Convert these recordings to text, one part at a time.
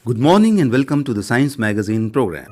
Good morning and welcome to the Science Magazine program.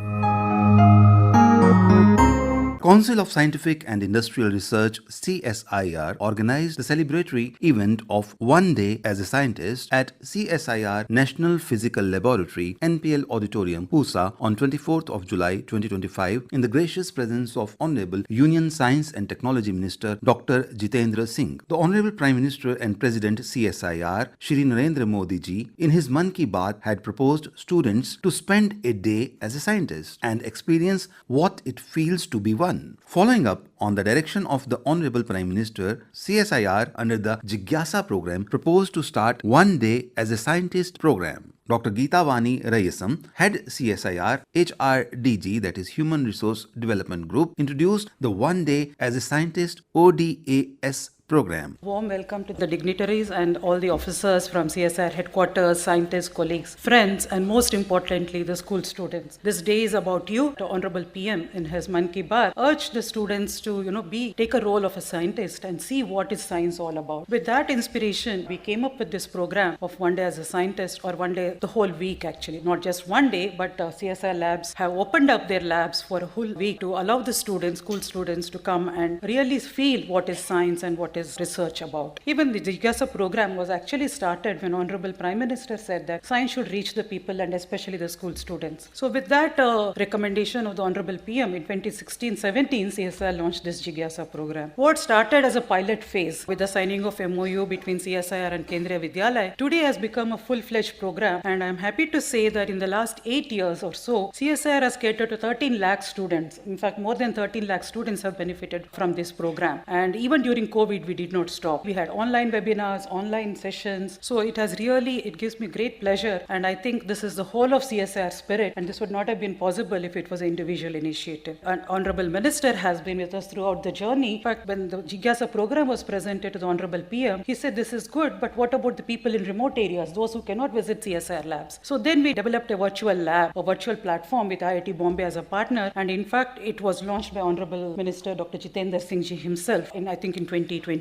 Council of Scientific and Industrial Research CSIR organized the celebratory event of One Day as a Scientist at CSIR National Physical Laboratory NPL Auditorium, Pusa on 24th of July 2025 in the gracious presence of Hon'ble Union Science and Technology Minister Dr. Jitendra Singh. The Honorable Prime Minister and President CSIR, Shri Narendra Modi ji, in his Mann Ki Baat had proposed students to spend a day as a scientist and experience what it feels to be one. Following up on the direction of the Honorable Prime Minister, CSIR under the Jigyasa program proposed to start One Day as a Scientist program. Dr. Geetha Vani Rayasam, head CSIR-HRDG, that is Human Resource Development Group, introduced the One Day as a Scientist ODAS program. Warm welcome to the dignitaries and all the officers from CSIR headquarters, scientists, colleagues, friends, and most importantly, the school students. This day is about you. The Honorable PM in his Mann Ki Baat urged the students to, take a role of a scientist and see what is science all about. With that inspiration, we came up with this program of One Day as a Scientist, or one day, the whole week actually, not just one day, but CSIR labs have opened up their labs for a whole week to allow the students, school students, to come and really feel what is science and what is research about. Even the Jigyasa program was actually started when Honorable Prime Minister said that science should reach the people and especially the school students. So with that recommendation of the Honorable PM in 2016-17, CSIR launched this Jigyasa program. What started as a pilot phase with the signing of MOU between CSIR and Kendriya Vidyalaya today has become a full-fledged program, and I'm happy to say that in the last 8 years or so, CSIR has catered to 13 lakh students. In fact, more than 13 lakh students have benefited from this program. And even during COVID, we did not stop. We had online webinars, online sessions. So it gives me great pleasure. And I think this is the whole of CSIR spirit. And this would not have been possible if it was an individual initiative. An Honorable Minister has been with us throughout the journey. In fact, when the Jigyasa program was presented to the Honorable PM, he said, this is good, but what about the people in remote areas, those who cannot visit CSIR labs? So then we developed a virtual lab, a virtual platform with IIT Bombay as a partner. And in fact, it was launched by Honorable Minister Dr. Jitendra Singh ji himself in 2021.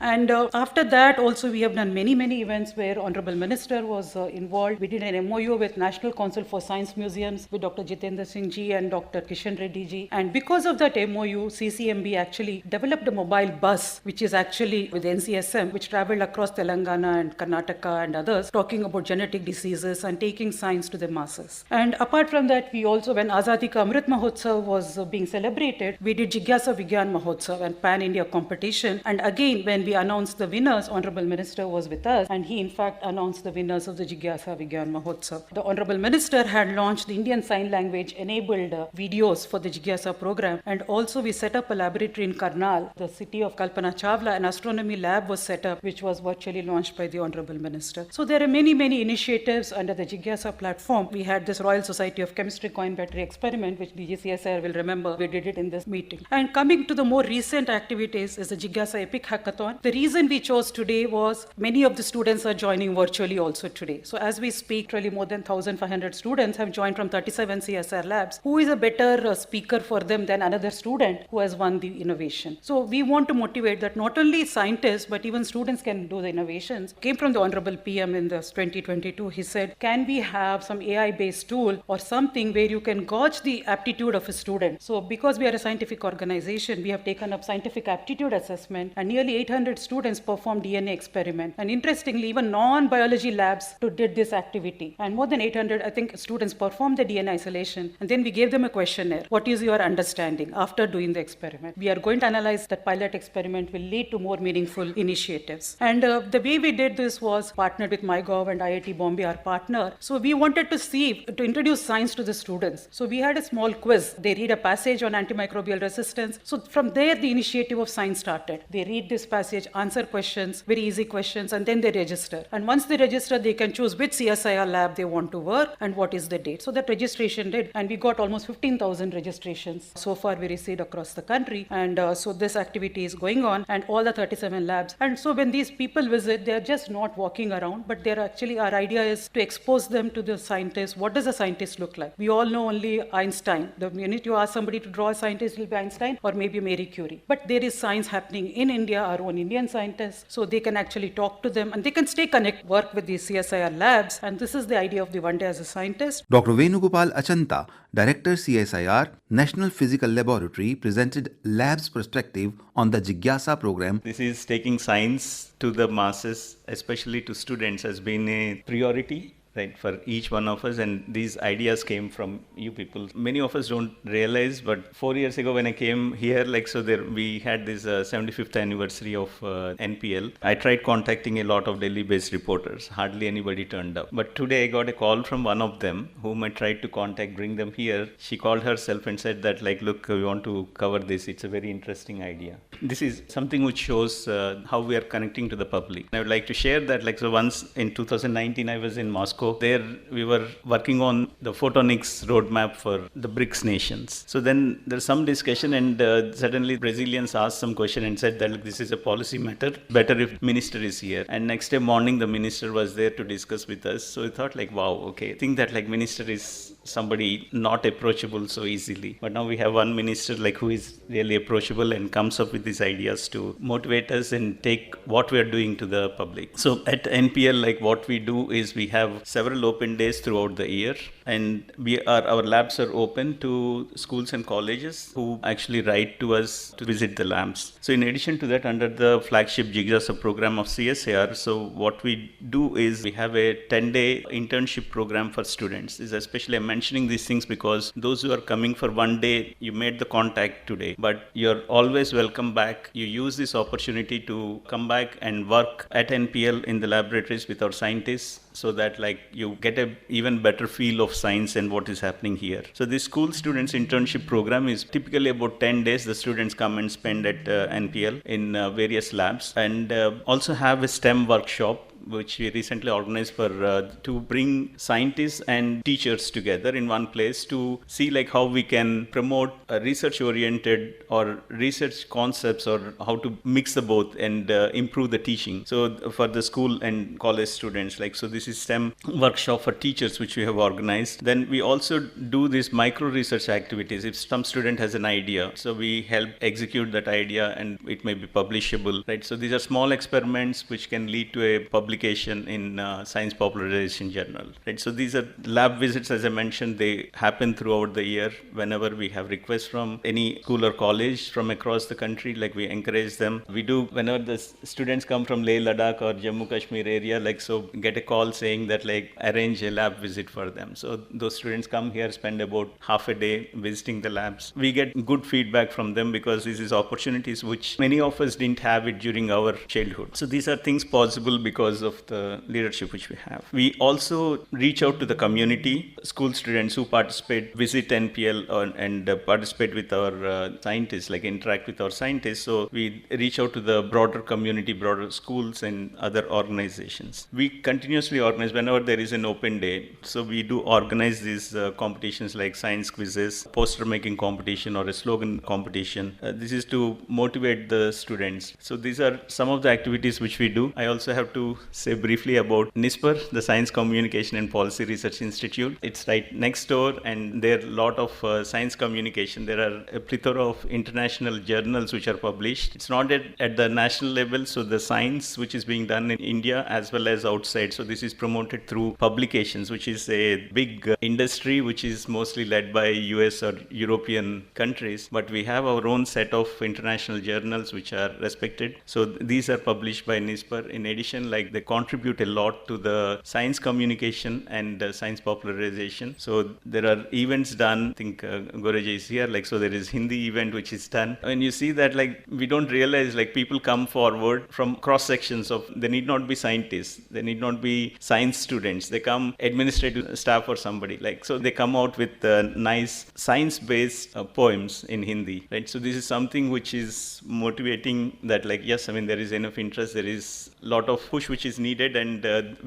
And after that, also we have done many events where Honorable Minister was involved. We did an MOU with National Council for Science Museums with Dr. Jitendra Singh ji and Dr. Kishan Reddy ji. And because of that MOU, CCMB actually developed a mobile bus, which is actually with NCSM, which traveled across Telangana and Karnataka and others, talking about genetic diseases and taking science to the masses. And apart from that, we also, when Azadi Ka Amrit Mahotsav was being celebrated, we did Jigyasa Vigyan Mahotsav and Pan-India competition. And again, when we announced the winners, Honorable Minister was with us, and he in fact announced the winners of the Jigyasa Vigyan Mahotsav. The Honorable Minister had launched the Indian Sign Language enabled videos for the Jigyasa program, and also we set up a laboratory in Karnal, the city of Kalpana Chawla. An astronomy lab was set up, which was virtually launched by the Honorable Minister. So there are many initiatives under the Jigyasa platform. We had this Royal Society of Chemistry coin battery experiment, which DGCSIR will remember. We did it in this meeting. And coming to the more recent activities is the Jigyasa Epic Hackathon. The reason we chose today was many of the students are joining virtually also today. So as we speak, really more than 1,500 students have joined from 37 CSIR labs. Who is a better speaker for them than another student who has won the innovation? So we want to motivate that not only scientists, but even students can do the innovations. Came from the Honorable PM in this 2022. He said, can we have some AI-based tool or something where you can gauge the aptitude of a student? So because we are a scientific organization, we have taken up scientific aptitude assessment, and nearly 800 students performed DNA experiment. And interestingly, even non-biology labs did this activity. And more than 800, I think, students performed the DNA isolation. And then we gave them a questionnaire. What is your understanding after doing the experiment? We are going to analyze that pilot experiment will lead to more meaningful initiatives. And the way we did this was partnered with MyGov and IIT Bombay, our partner. So we wanted to introduce science to the students. So we had a small quiz. They read a passage on antimicrobial resistance. So from there, the initiative of science started. They read this passage, answer questions, very easy questions, and then they register. And once they register, they can choose which CSIR lab they want to work and what is the date. So that registration did, and we got almost 15,000 registrations so far we received across the country. And so this activity is going on, and all the 37 labs. And so when these people visit, they're just not walking around, but they're actually, our idea is to expose them to the scientists. What does a scientist look like? We all know only Einstein. The minute you ask somebody to draw a scientist, it will be Einstein or maybe Marie Curie. But there is science happening in India India, our own Indian scientists, so they can actually talk to them and they can stay connected, work with these CSIR labs. And this is the idea of the One Day as a Scientist. Dr. Venu Achanta, Director CSIR, National Physical Laboratory, presented Lab's perspective on the Jigyasa program. This is taking science to the masses, especially to students, has been a priority, right, for each one of us, and these ideas came from you people. Many of us don't realize, but 4 years ago when I came here, we had this 75th anniversary of NPL. I tried contacting a lot of Delhi-based reporters. Hardly anybody turned up. But today I got a call from one of them, whom I tried to contact, bring them here. She called herself and said that, look, we want to cover this. It's a very interesting idea. This is something which shows how we are connecting to the public. I would like to share that, so once in 2019, I was in Moscow. There we were working on the photonics roadmap for the BRICS nations. So then there's some discussion, and suddenly Brazilians asked some question and said that this is a policy matter. Better if minister is here. And next day morning, the minister was there to discuss with us. So we thought wow, okay. I think that minister is somebody not approachable so easily. But now we have one minister who is really approachable and comes up with these ideas to motivate us and take what we are doing to the public. So at NPL, what we do is we have several open days throughout the year, and our labs are open to schools and colleges who actually write to us to visit the labs. So in addition to that, under the flagship Jigyasa program of CSIR, so what we do is we have a 10-day internship program for students. Especially I'm mentioning these things because those who are coming for one day, you made the contact today, but you're always welcome back. You use this opportunity to come back and work at NPL in the laboratories with our scientists, so that you get a even better feel of science and what is happening here. So this school students internship program is typically about 10 days. The students come and spend at NPL in various labs, and also have a STEM workshop which we recently organized to bring scientists and teachers together in one place to see how we can promote research-oriented or research concepts, or how to mix the both and improve the teaching. So for the school and college students, so this is STEM workshop for teachers which we have organized. Then we also do these micro-research activities. If some student has an idea, so we help execute that idea and it may be publishable, right? So these are small experiments which can lead to a publication in Science Popularization Journal. Right? So these are lab visits, as I mentioned, they happen throughout the year. Whenever we have requests from any school or college from across the country, we encourage them. We do, whenever the students come from Leh, Ladakh or Jammu Kashmir area, so get a call saying that arrange a lab visit for them. So those students come here, spend about half a day visiting the labs. We get good feedback from them because this is opportunities which many of us didn't have it during our childhood. So these are things possible because of the leadership which we have. We also reach out to the community, school students who participate, visit NPL and participate with our scientists, interact with our scientists. So we reach out to the broader community, broader schools and other organizations. We continuously organize whenever there is an open day. So we do organize these competitions like science quizzes, poster making competition or a slogan competition. This is to motivate the students. So these are some of the activities which we do. I also have to say briefly about NISPR, the Science Communication and Policy Research Institute. It's right next door, and there are a lot of science communication. There are a plethora of international journals which are published. It's not at the national level, so the science which is being done in India as well as outside. So this is promoted through publications, which is a big industry which is mostly led by US or European countries. But we have our own set of international journals which are respected. So these are published by NISPR. In addition, they contribute a lot to the science communication and science popularization. So there are events done. I think Goreja is here. So there is Hindi event which is done. And you see that we don't realize people come forward from cross sections of, they need not be scientists, they need not be science students, they come administrative staff or somebody. So they come out with nice science-based poems in Hindi. Right? So this is something which is motivating that yes, there is enough interest, there is a lot of push which is is needed, and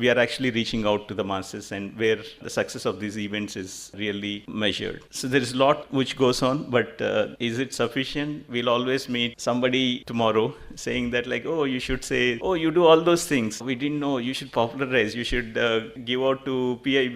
we are actually reaching out to the masses, and where the success of these events is really measured. So there is a lot which goes on, but is it sufficient? We'll always meet somebody tomorrow saying that like, oh, you should say, oh, you do all those things. We didn't know. You should popularize. You should give out to PIB.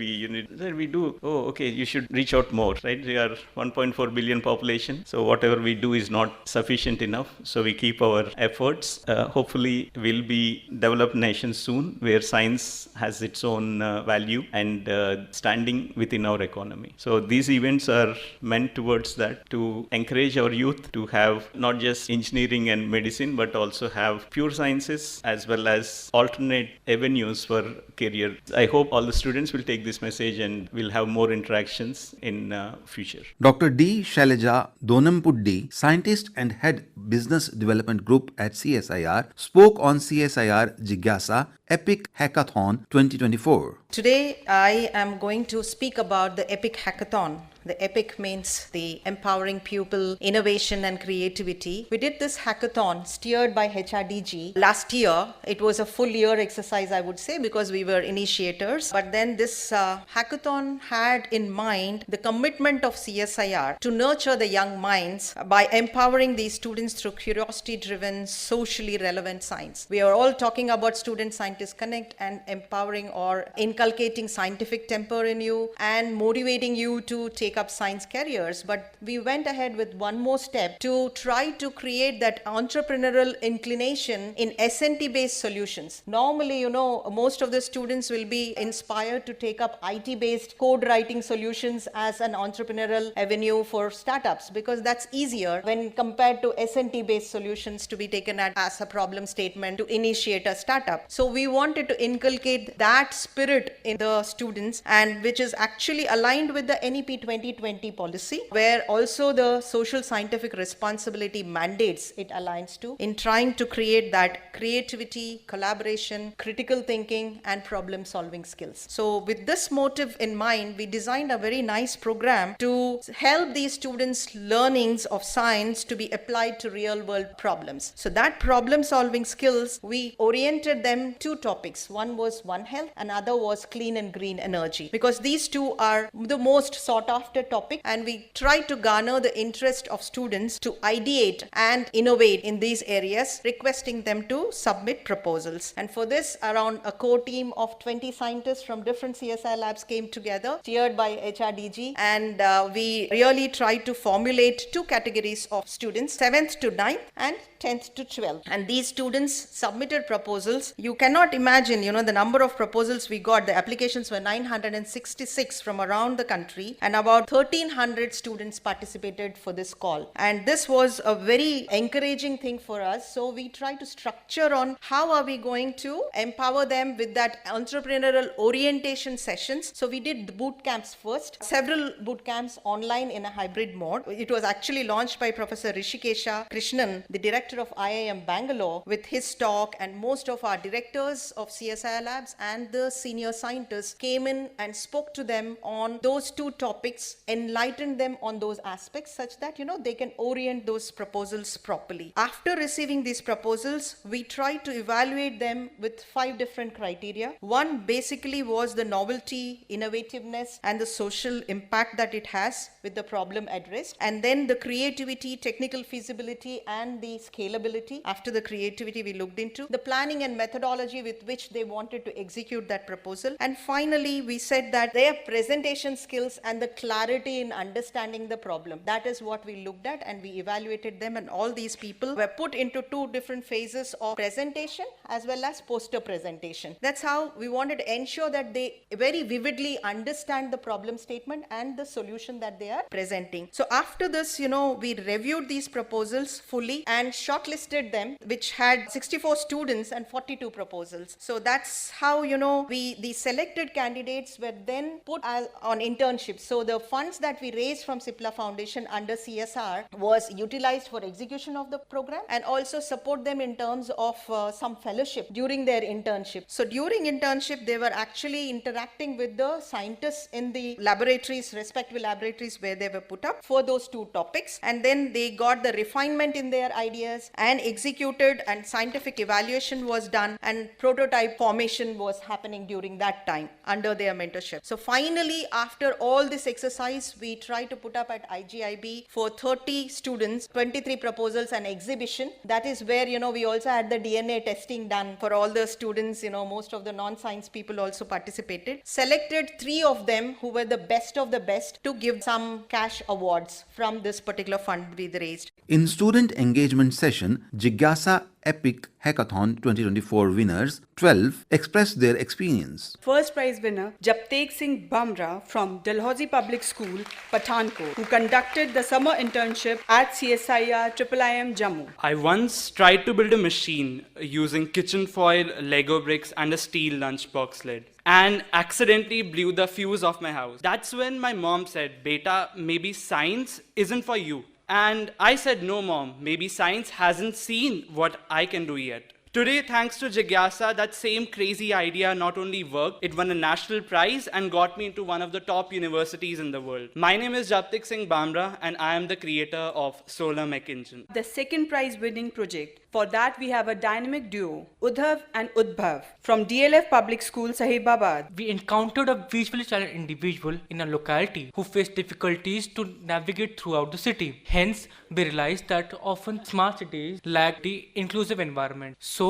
We do. Oh, okay. You should reach out more, right? We are 1.4 billion population. So whatever we do is not sufficient enough. So we keep our efforts. Hopefully we'll be developed nation soon where science has its own value and standing within our economy. So these events are meant towards that, to encourage our youth to have not just engineering and medicine, but also have pure sciences as well as alternate avenues for career. I hope all the students will take this message and will have more interactions in future. Dr. D. Shailaja Donempudi, scientist and head business development group at CSIR, spoke on CSIR Jigyasa Epic Hackathon 2024. Today, I am going to speak about the Epic Hackathon. The EPIC means the Empowering Pupil Innovation and Creativity. We did this hackathon steered by HRDG last year. It was a full year exercise, I would say, because we were initiators. But then this hackathon had in mind the commitment of CSIR to nurture the young minds by empowering these students through curiosity-driven, socially relevant science. We are all talking about Student-Scientist Connect and empowering or inculcating scientific temper in you and motivating you to take up science careers, but we went ahead with one more step to try to create that entrepreneurial inclination in S&T based solutions. Normally, most of the students will be inspired to take up IT based code writing solutions as an entrepreneurial avenue for startups, because that's easier when compared to S&T based solutions to be taken as a problem statement to initiate a startup. So we wanted to inculcate that spirit in the students, and which is actually aligned with the NEP 2020 policy, where also the social scientific responsibility mandates it aligns to, in trying to create that creativity, collaboration, critical thinking, and problem solving skills. So with this motive in mind, we designed a very nice program to help these students' learnings of science to be applied to real world problems. So that problem solving skills, we oriented them two topics. One was One Health, another was clean and green energy, because these two are the most sought after topic, and we try to garner the interest of students to ideate and innovate in these areas, requesting them to submit proposals. And for this, around a core team of 20 scientists from different CSI labs came together, steered by HRDG, and we really tried to formulate two categories of students, 7th to 9th and 10th to 12th. And these students submitted proposals. You cannot imagine, the number of proposals we got. The applications were 966 from around the country, and about 1,300 students participated for this call. And this was a very encouraging thing for us. So we tried to structure on how are we going to empower them with that entrepreneurial orientation sessions. So we did the boot camps first, several boot camps online in a hybrid mode. It was actually launched by Professor Rishikesha Krishnan, the director of IIM Bangalore, with his talk, and most of our directors of CSIR labs and the senior scientists came in and spoke to them on those two topics, enlightened them on those aspects such that, they can orient those proposals properly. After receiving these proposals, we tried to evaluate them with 5 different criteria. One basically was the novelty, innovativeness, and the social impact that it has with the problem addressed. And then the creativity, technical feasibility, and the scalability. After the creativity, we looked into the planning and methodology with which they wanted to execute that proposal. And finally, we said that their presentation skills and the clarity in understanding the problem. That is what we looked at, and we evaluated them, and all these people were put into 2 different phases of presentation as well as poster presentation. That's how we wanted to ensure that they very vividly understand the problem statement and the solution that they are presenting. So after this, we reviewed these proposals fully and shortlisted them, which had 64 students and 42 proposals. So that's how, the selected candidates were then put on internships. So the funds that we raised from CIPLA Foundation under CSR was utilized for execution of the program, and also support them in terms of some fellowship during their internship. So during internship, they were actually interacting with the scientists in the laboratories, respective laboratories where they were put up for those 2 topics. And then they got the refinement in their ideas and executed, and scientific evaluation was done, and prototype formation was happening during that time under their mentorship. So finally, after all this exercise, we tried to put up at IGIB for 30 students, 23 proposals and exhibition. That is where, we also had the DNA testing done for all the students. Most of the non-science people also participated. Selected 3 of them who were the best of the best to give some cash awards from this particular fund we raised. In student engagement session, Jigyasa Epic Hackathon 2024 winners, 12 expressed their experience. First prize winner, Singh from Dalhousie Public School, Pathankot, who conducted the summer internship at CSIR-HRDG Jammu. I once tried to build a machine using kitchen foil, Lego bricks and a steel lunchbox lid, and accidentally blew the fuse off my house. That's when my mom said, "Beta, maybe science isn't for you." And I said, "No, Mom, maybe science hasn't seen what I can do yet." Today, thanks to Jigyasa, that same crazy idea not only worked, it won a national prize and got me into one of the top universities in the world. My name is Singh and I am the creator of Solar Mech Engine. The second prize winning project. For that, we have a dynamic duo, Udhav and Udbhav, from DLF Public School, Sahibabad. We encountered a visually challenged individual in a locality who faced difficulties to navigate throughout the city. Hence, we realized that often smart cities lack the inclusive environment. So,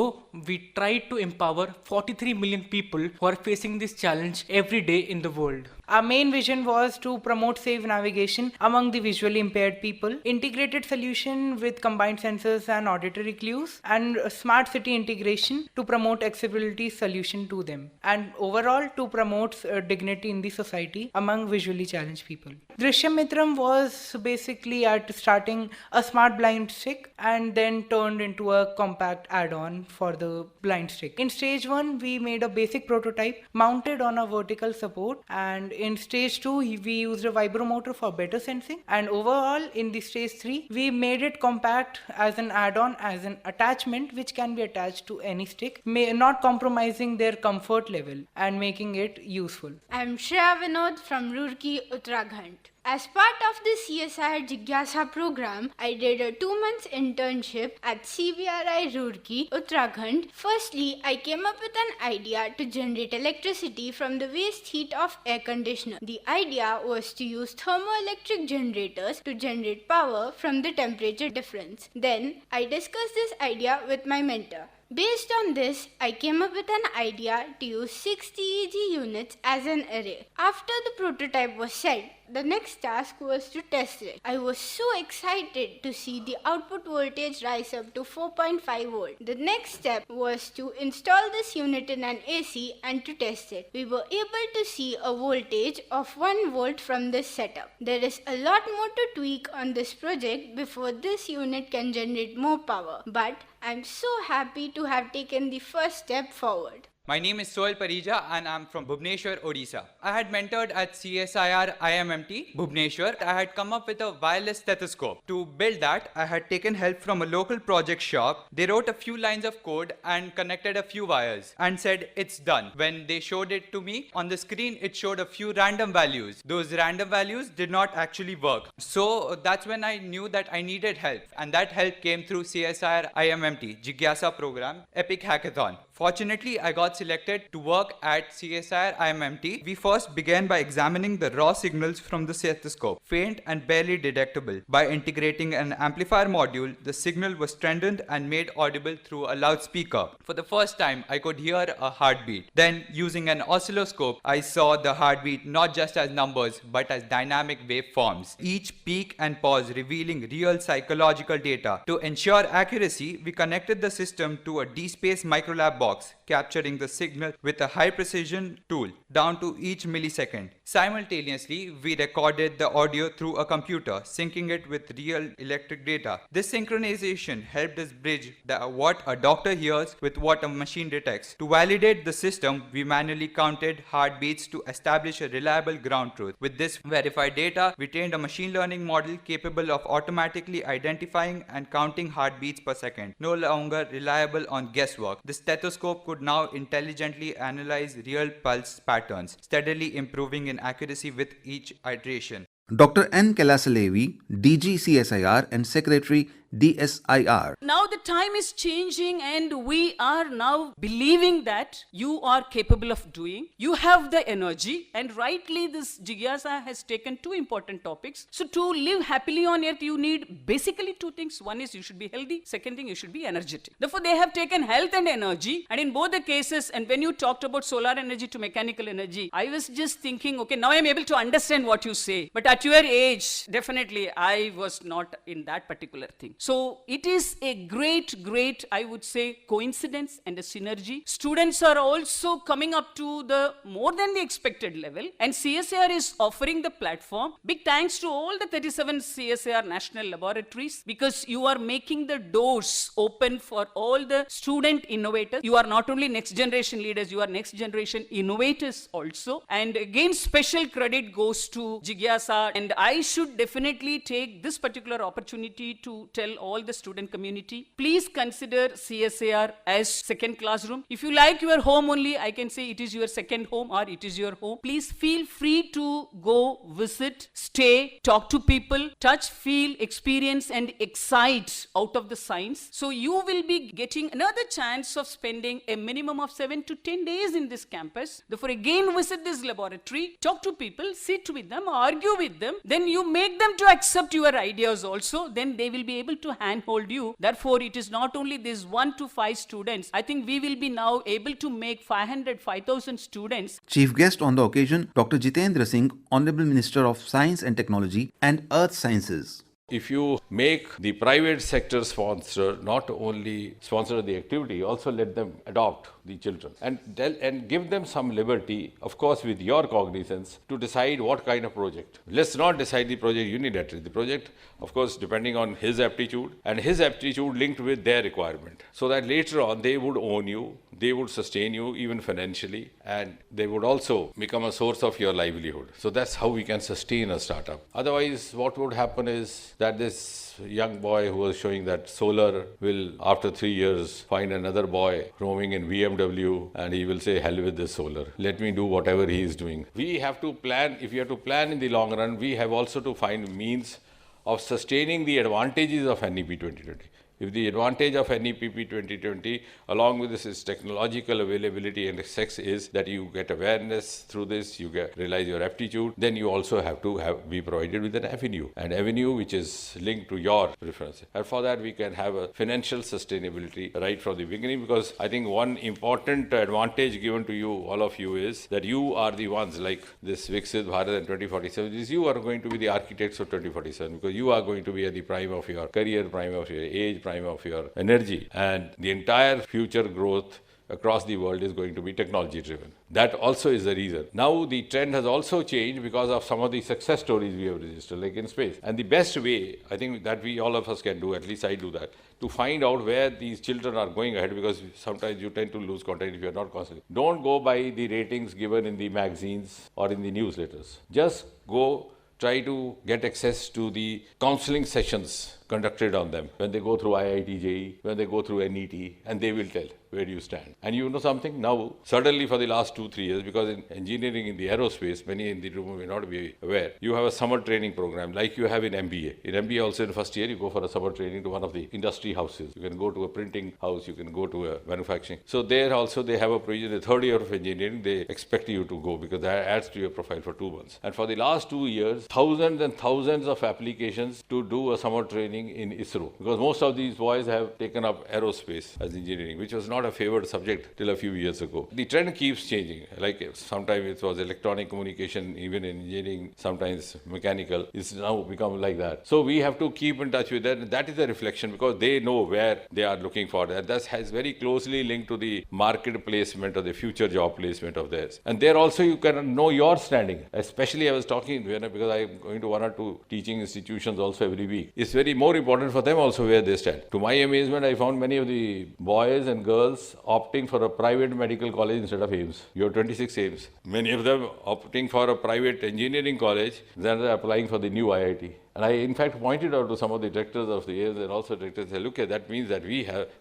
we tried to empower 43 million people who are facing this challenge every day in the world. Our main vision was to promote safe navigation among the visually impaired people, integrated solution with combined sensors and auditory clues, and smart city integration to promote accessibility solution to them, and overall to promote dignity in the society among visually challenged people. Drishyam Mitram was basically at starting a smart blind stick and then turned into a compact add-on for the blind stick. In stage 1, we made a basic prototype mounted on a vertical support, and in stage 2, we used a vibromotor for better sensing, and overall in the stage 3, we made it compact as an add-on, as an attachment which can be attached to any stick, not compromising their comfort level and making it useful. I'm Shreya Vinod from Roorkee, Uttarakhand. As part of the CSIR Jigyasa program, I did a 2-month internship at CBRI Roorkee, Uttarakhand. Firstly, I came up with an idea to generate electricity from the waste heat of air conditioner. The idea was to use thermoelectric generators to generate power from the temperature difference. Then, I discussed this idea with my mentor. Based on this, I came up with an idea to use 6 TEG units as an array. After the prototype was set, the next task was to test it. I was so excited to see the output voltage rise up to 4.5 volt. The next step was to install this unit in an AC and to test it. We were able to see a voltage of 1 volt from this setup. There is a lot more to tweak on this project before this unit can generate more power, but I'm so happy to have taken the first step forward. My name is Soil Parija and I'm from Bhubaneswar, Odisha. I had mentored at CSIR-IMT, Bhubaneswar. I had come up with a wireless stethoscope. To build that, I had taken help from a local project shop. They wrote a few lines of code and connected a few wires and said, "It's done." When they showed it to me, on the screen it showed a few random values. Those random values did not actually work. So that's when I knew that I needed help. And that help came through CSIR-IMT, Jigyasa program, Epic Hackathon. Fortunately, I got selected to work at CSIR-IMT. We first began by examining the raw signals from the stethoscope, faint and barely detectable. By integrating an amplifier module, the signal was strengthened and made audible through a loudspeaker. For the first time, I could hear a heartbeat. Then, using an oscilloscope, I saw the heartbeat not just as numbers, but as dynamic waveforms, each peak and pause revealing real psychological data. To ensure accuracy, we connected the system to a DSpace microlab box, capturing the signal with a high precision tool down to each millisecond. Simultaneously, we recorded the audio through a computer, syncing it with real electric data. This synchronization helped us bridge what a doctor hears with what a machine detects. To validate the system, we manually counted heartbeats to establish a reliable ground truth. With this verified data, we trained a machine learning model capable of automatically identifying and counting heartbeats per second, no longer reliable on guesswork. The stethoscope could now intelligently analyze real pulse patterns, steadily improving in accuracy with each iteration. Dr. N. Kalaiselvi, DG CSIR and Secretary DSIR. Now the time is changing and we are now believing that you are capable of doing. You have the energy, and rightly this Jigyasa has taken two important topics. So to live happily on earth, you need basically two things. One is you should be healthy. Second thing, you should be energetic. Therefore, they have taken health and energy. And in both the cases, and when you talked about solar energy to mechanical energy, I was just thinking, okay, now I'm able to understand what you say. But at your age, definitely I was not in that particular thing. So it is a great, I would say, coincidence and a synergy. Students are also coming up to the more than the expected level, and CSIR is offering the platform. Big thanks to all the 37 CSIR national laboratories, because you are making the doors open for all the student innovators. You are not only next generation leaders, you are next generation innovators also. And again, special credit goes to Jigyasa, and I should definitely take this particular opportunity to tell all the student community, please consider CSIR as second classroom. If you like your home only, I can say it is your second home or it is your home. Please feel free to go visit, stay, talk to people, touch, feel, experience and excite out of the science. So you will be getting another chance of spending a minimum of 7 to 10 days in this campus. Therefore again visit this laboratory, talk to people, sit with them, argue with them, then you make them to accept your ideas also, then they will be able to handhold you. Therefore it is not only these 1 to 5 students, I think we will be now able to make 5,000 students. Chief guest on the occasion, Dr. Jitendra Singh, Honorable Minister of Science and Technology and Earth Sciences. If you make the private sector sponsor, not only sponsor the activity, also let them adopt the children and give them some liberty, of course with your cognizance, to decide what kind of project. Let's not decide the project unilaterally. The project, of course, depending on his aptitude and his aptitude linked with their requirement, so that later on they would own you, they would sustain you even financially, and they would also become a source of your livelihood. So that's how we can sustain a startup. Otherwise, what would happen is that this young boy who was showing that solar will, after 3 years, find another boy roaming in BMW and he will say, hell with this solar. Let me do whatever he is doing. We have to plan. If you have to plan in the long run, we have also to find means of sustaining the advantages of NEP 2020. If the advantage of NEPP 2020, along with this, is technological availability and access, is that you get awareness through this, you realize your aptitude, then you also have to be provided with an avenue which is linked to your preferences. And for that, we can have a financial sustainability right from the beginning, because I think one important advantage given to you, all of you, is that you are the ones, like this Viksit Bharat and 2047, is you are going to be the architects of 2047, because you are going to be at the prime of your career, prime of your age, prime of your energy, and the entire future growth across the world is going to be technology driven. That also is the reason. Now the trend has also changed because of some of the success stories we have registered, like in space. And the best way, I think, that we, all of us, can do, at least I do that, to find out where these children are going ahead, because sometimes you tend to lose contact if you are not constantly. Don't go by the ratings given in the magazines or in the newsletters. Just go try to get access to the counseling sessions conducted on them when they go through IIT JEE, when they go through NET, and they will tell where you stand. And you know something? Now, suddenly for the last 2-3 years, because in engineering, in the aerospace, many in the room may not be aware, you have a summer training program like you have in MBA. In MBA also, in first year, you go for a summer training to one of the industry houses. You can go to a printing house, you can go to a manufacturing. So there also they have a provision. The third year of engineering, they expect you to go, because that adds to your profile for 2 months. And for the last 2 years, thousands and thousands of applications to do a summer training in ISRO, because most of these boys have taken up aerospace as engineering, which was not a favored subject till a few years ago. The trend keeps changing. Like sometimes it was electronic communication, even in engineering, sometimes mechanical. It's now become like that. So we have to keep in touch with that. That is a reflection, because they know where they are looking for. And that has very closely linked to the market placement or the future job placement of theirs. And there also you can know your standing. Especially I was talking, because I'm going to 1 or 2 teaching institutions also every week. It's very more important for them also where they stand. To my amazement, I found many of the boys and girls opting for a private medical college instead of AIMS. You have 26 AIMS. Many of them opting for a private engineering college, then they're applying for the new IIT. And I, in fact, pointed out to some of the directors of the years and also directors, said, look, that means that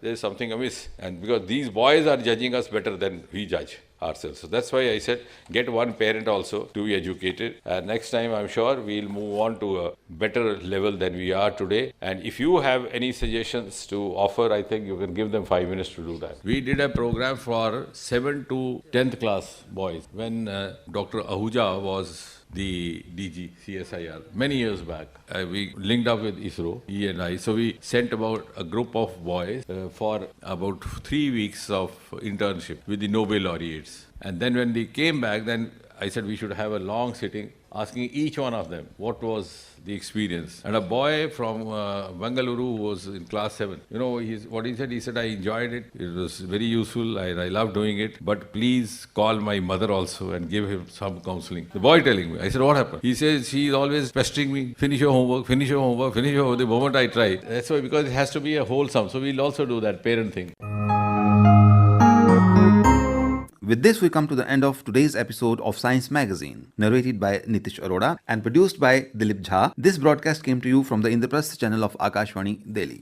there's something amiss. And because these boys are judging us better than we judge ourselves. So that's why I said, get one parent also to be educated. And next time, I'm sure we'll move on to a better level than we are today. And if you have any suggestions to offer, I think you can give them 5 minutes to do that. We did a program for 7th to 10th class boys when Dr. Ahuja was the DG CSIR many years back. We linked up with ISRO, he and I. So we sent about a group of boys for about 3 weeks of internship with the Nobel laureates. And then when they came back, then I said we should have a long sitting asking each one of them what was the experience. And a boy from Bengaluru who was in class 7, what he said, I enjoyed it. It was very useful. I loved doing it. But please call my mother also and give him some counseling. The boy telling me, I said, what happened? He says, she's always pestering me, finish your homework, finish your homework, finish your homework. The moment I try. That's why, because it has to be a wholesome. So we'll also do that parent thing. With this, we come to the end of today's episode of Science Magazine, narrated by Nitish Arora and produced by Dilip Jha. This broadcast came to you from the Indraprasth channel of Akashvani, Delhi.